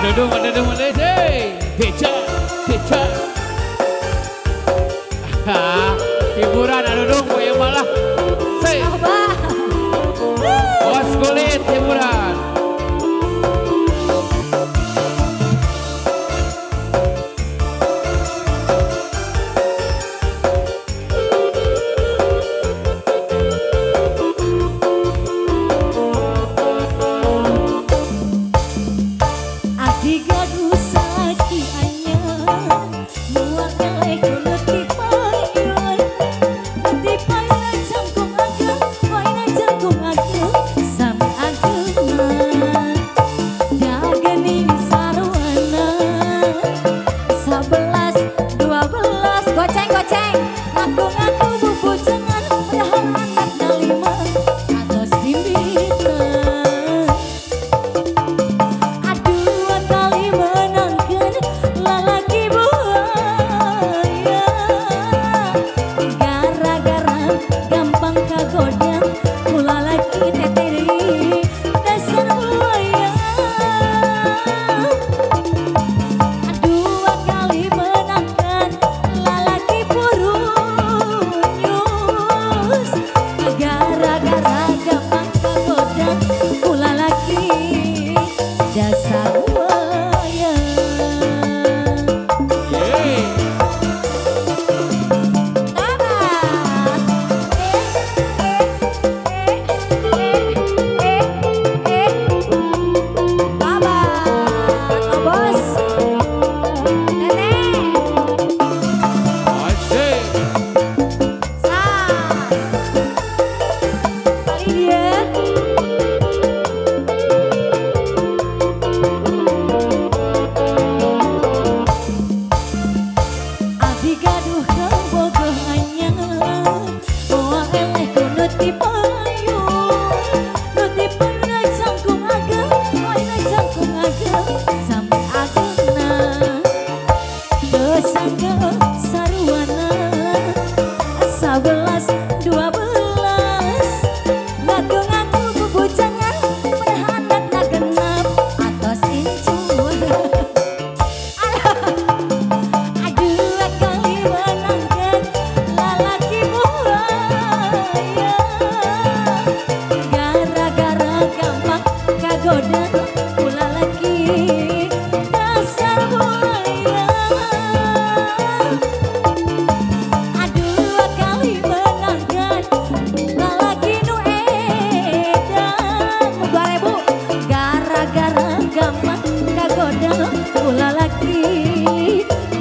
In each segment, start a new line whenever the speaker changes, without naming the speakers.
Dudung, beca. Hiburan, dudung, yang malah. Bos kulit hiburan.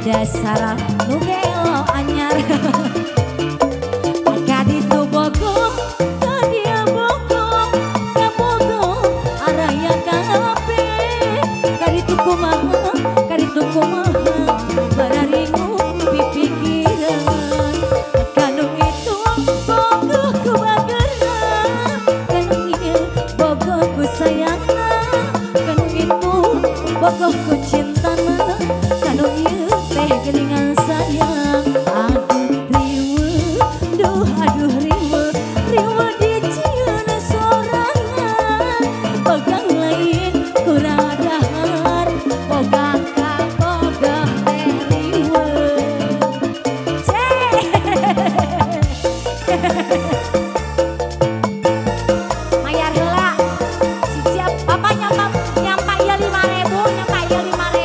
Dasar nu gelo anyar kaditu bogong kadia bogong ka bogong araya kape kaditu kumaha bararingu pipikiran kanu itu bogoh ku bagera kanu ieu bogoh ku sayangna kanu itu bogoh ku cintana kanu ieu teh geningan sayang. Aduh riwe dijieun sorangan pegang lain kurang dahar boga ka boga teh riwe mayar heula siap papa nyampa ieu 5.000 nyampa ieu 5.000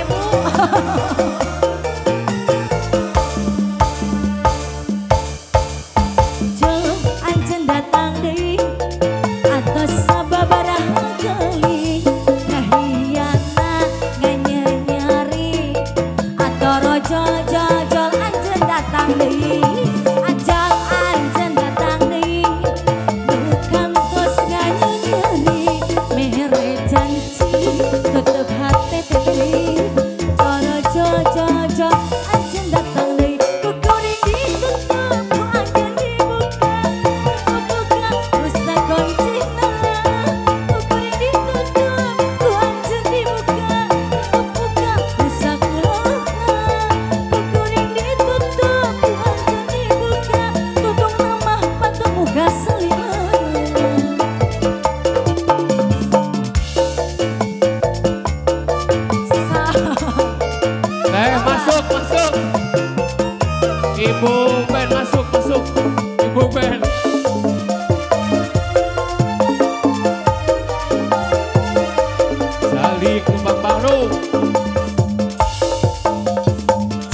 di Kumbang Baru.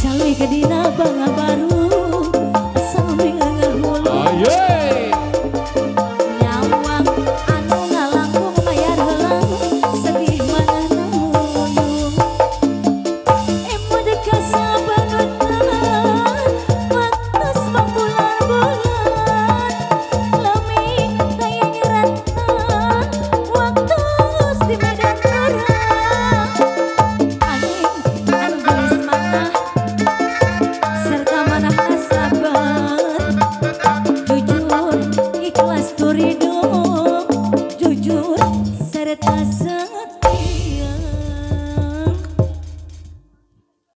Jalui ke dina bangga baru sambil ngehulu.
Aye.
Nyawang anu ngalangkung mayar helang sedih mana namun. Emu dekat sabanutan waktus mangbulan-bulan. Lami daya nyeratan waktus di medan perang. Angin anu gelis manah serta manah sabar. Jujur ikhlas turido, jujur serta